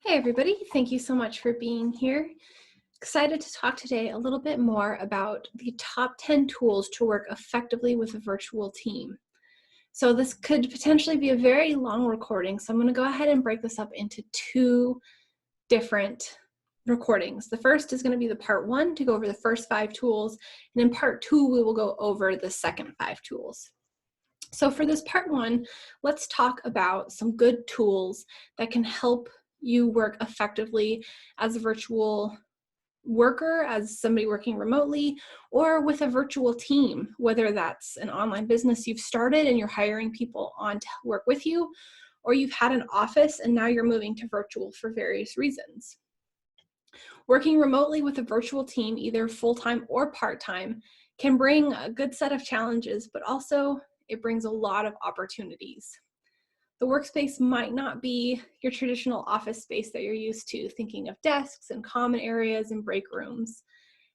Hey everybody, thank you so much for being here. Excited to talk today a little bit more about the top 10 tools to work effectively with a virtual team. So this could potentially be a very long recording, so I'm going to go ahead and break this up into two different recordings. The first is going to be the part one to go over the first 5 tools, and in part 2 we will go over the second 5 tools. So for this part one, let's talk about some good tools that can help you work effectively as a virtual worker, as somebody working remotely, or with a virtual team, whether that's an online business you've started and you're hiring people on to work with you, or you've had an office and now you're moving to virtual for various reasons. Working remotely with a virtual team, either full-time or part-time, can bring a good set of challenges, but also it brings a lot of opportunities. The workspace might not be your traditional office space that you're used to, thinking of desks and common areas and break rooms.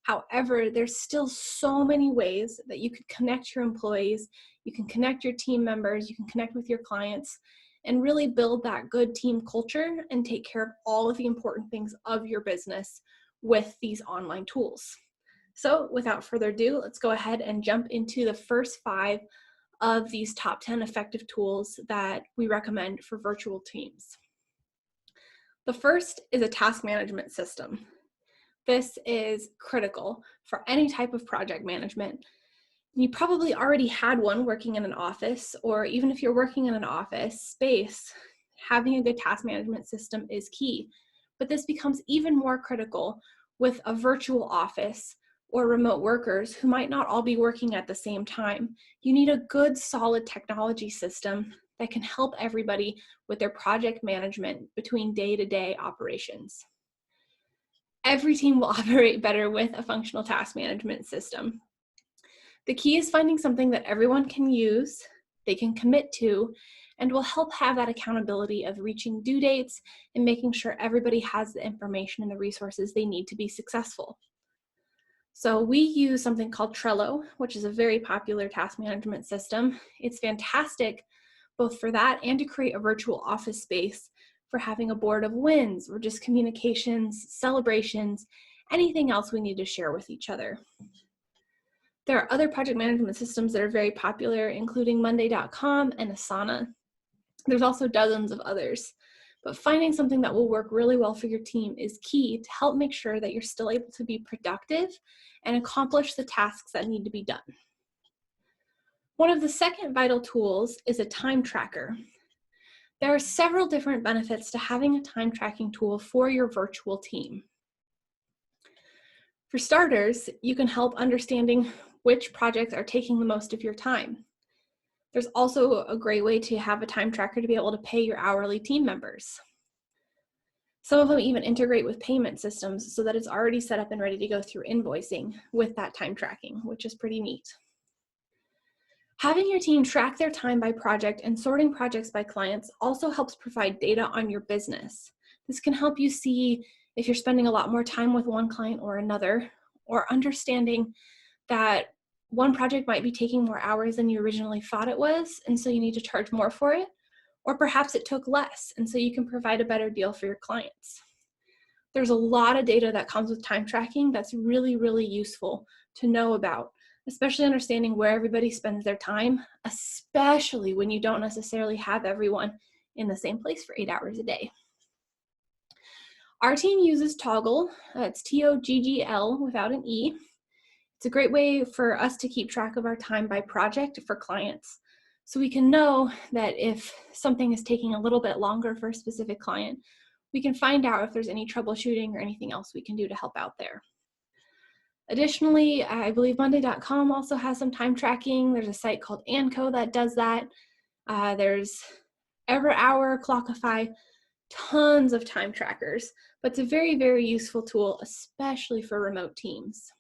However, there's still so many ways that you could connect your employees, you can connect your team members, you can connect with your clients, and really build that good team culture and take care of all of the important things of your business with these online tools. So without further ado, let's go ahead and jump into the first 5 of these top 10 effective tools that we recommend for virtual teams. The first is a task management system. This is critical for any type of project management. You probably already had one working in an office, or even if you're working in an office space, having a good task management system is key. But this becomes even more critical with a virtual office or remote workers who might not all be working at the same time. You need a good, solid technology system that can help everybody with their project management between day-to-day operations. Every team will operate better with a functional task management system. The key is finding something that everyone can use, they can commit to, and will help have that accountability of reaching due dates and making sure everybody has the information and the resources they need to be successful. So we use something called Trello, which is a very popular task management system. It's fantastic both for that and to create a virtual office space for having a board of wins or just communications, celebrations, anything else we need to share with each other. There are other project management systems that are very popular, including Monday.com and Asana. There's also dozens of others. But finding something that will work really well for your team is key to help make sure that you're still able to be productive and accomplish the tasks that need to be done. One of the second vital tools is a time tracker. There are several different benefits to having a time tracking tool for your virtual team. For starters, you can help understanding which projects are taking the most of your time. There's also a great way to have a time tracker to be able to pay your hourly team members. Some of them even integrate with payment systems so that it's already set up and ready to go through invoicing with that time tracking, which is pretty neat. Having your team track their time by project and sorting projects by clients also helps provide data on your business. This can help you see if you're spending a lot more time with one client or another, or understanding that one project might be taking more hours than you originally thought it was, and so you need to charge more for it, or perhaps it took less, and so you can provide a better deal for your clients. There's a lot of data that comes with time tracking that's really, really useful to know about, especially understanding where everybody spends their time, especially when you don't necessarily have everyone in the same place for 8 hours a day. Our team uses Toggle. It's T-O-G-G-L without an E. It's a great way for us to keep track of our time by project for clients. So we can know that if something is taking a little bit longer for a specific client, we can find out if there's any troubleshooting or anything else we can do to help out there. Additionally, I believe Monday.com also has some time tracking. There's a site called Anco that does that. There's EverHour, Clockify, tons of time trackers, but it's a very, very useful tool, especially for remote teams.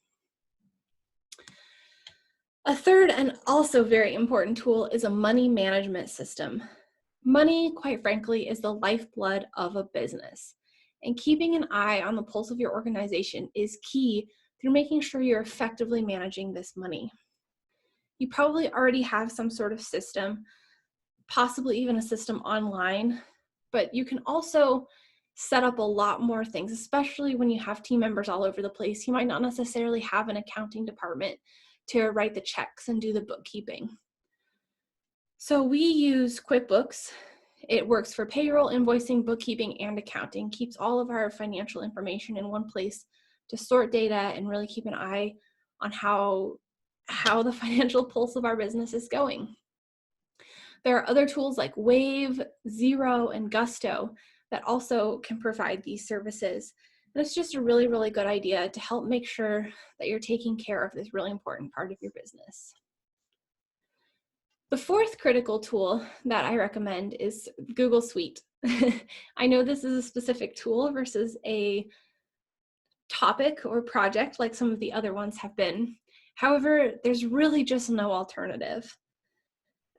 A third and also very important tool is a money management system. Money, quite frankly, is the lifeblood of a business, and keeping an eye on the pulse of your organization is key through making sure you're effectively managing this money. You probably already have some sort of system, possibly even a system online, but you can also set up a lot more things, especially when you have team members all over the place. You might not necessarily have an accounting department to write the checks and do the bookkeeping. So we use QuickBooks. It works for payroll, invoicing, bookkeeping, and accounting, keeps all of our financial information in one place to sort data and really keep an eye on how the financial pulse of our business is going. There are other tools like Wave, Xero, and Gusto that also can provide these services. And it's just a really, really good idea to help make sure that you're taking care of this really important part of your business. The fourth critical tool that I recommend is Google Suite. I know this is a specific tool versus a topic or project like some of the other ones have been. However, there's really just no alternative.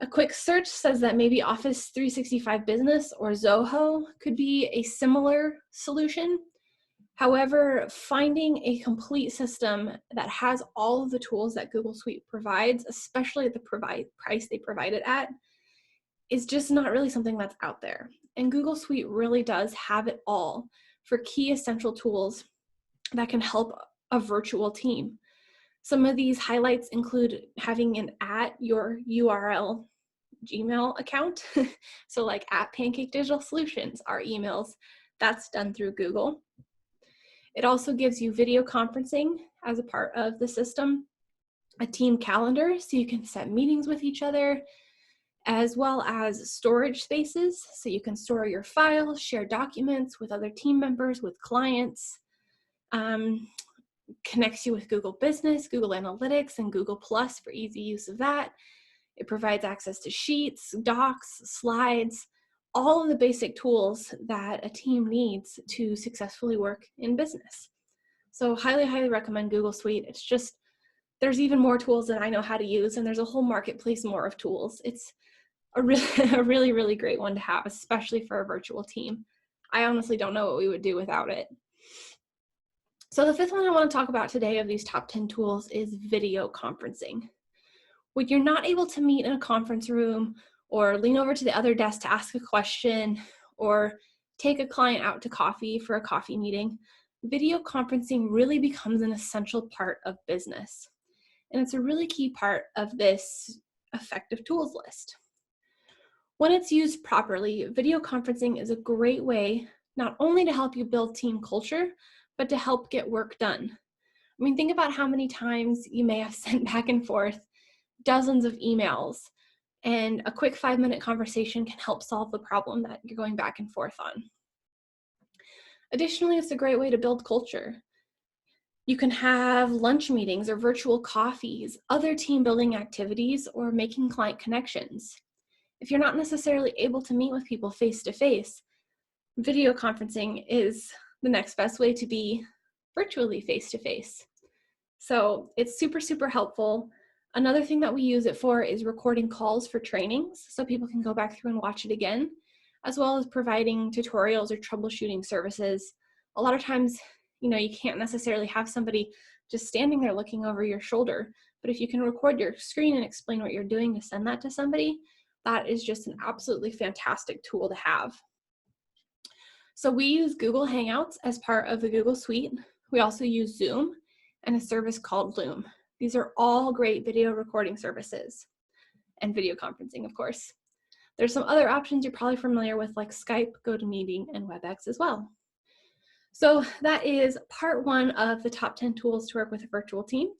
A quick search says that maybe Office 365 Business or Zoho could be a similar solution. However, finding a complete system that has all of the tools that Google Suite provides, especially at the price they provide it at, is just not really something that's out there. And Google Suite really does have it all for key essential tools that can help a virtual team. Some of these highlights include having an your URL Gmail account. So like at Pancake Digital Solutions, our emails, that's done through Google. It also gives you video conferencing as a part of the system, a team calendar so you can set meetings with each other, as well as storage spaces so you can store your files, share documents with other team members, with clients, connects you with Google Business, Google Analytics, and Google Plus for easy use of that. It provides access to sheets, docs, slides, all of the basic tools that a team needs to successfully work in business. So highly, highly recommend Google Suite. It's just, there's even more tools that I know how to use, and there's a whole marketplace more of tools. It's a really, really great one to have, especially for a virtual team. I honestly don't know what we would do without it. So the fifth one I want to talk about today of these top 10 tools is video conferencing. When you're not able to meet in a conference room or lean over to the other desk to ask a question or take a client out to coffee for a coffee meeting, video conferencing really becomes an essential part of business. And it's a really key part of this effective tools list. When it's used properly, video conferencing is a great way not only to help you build team culture, but to help get work done. I mean, think about how many times you may have sent back and forth dozens of emails, and a quick 5-minute conversation can help solve the problem that you're going back and forth on. Additionally, it's a great way to build culture. You can have lunch meetings or virtual coffees, other team building activities, or making client connections. If you're not necessarily able to meet with people face to face, video conferencing is the next best way to be virtually face to face. So it's super, super helpful. Another thing that we use it for is recording calls for trainings so people can go back through and watch it again, as well as providing tutorials or troubleshooting services. A lot of times, you can't necessarily have somebody just standing there looking over your shoulder, but if you can record your screen and explain what you're doing to send that to somebody, that is just an absolutely fantastic tool to have. So we use Google Hangouts as part of the Google Suite. We also use Zoom and a service called Loom. These are all great video recording services and video conferencing, of course. There's some other options you're probably familiar with like Skype, GoToMeeting, and WebEx as well. So that is part 1 of the top 10 tools to work with a virtual team.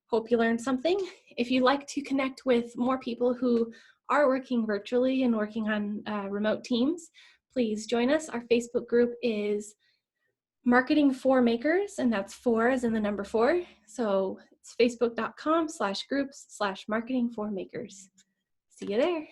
Hope you learned something. If you'd like to connect with more people who are working virtually and working on remote teams, please join us. Our Facebook group is Marketing for Makers, and that's 4 as in the number 4. So it's facebook.com/groups/marketing for makers. See you there.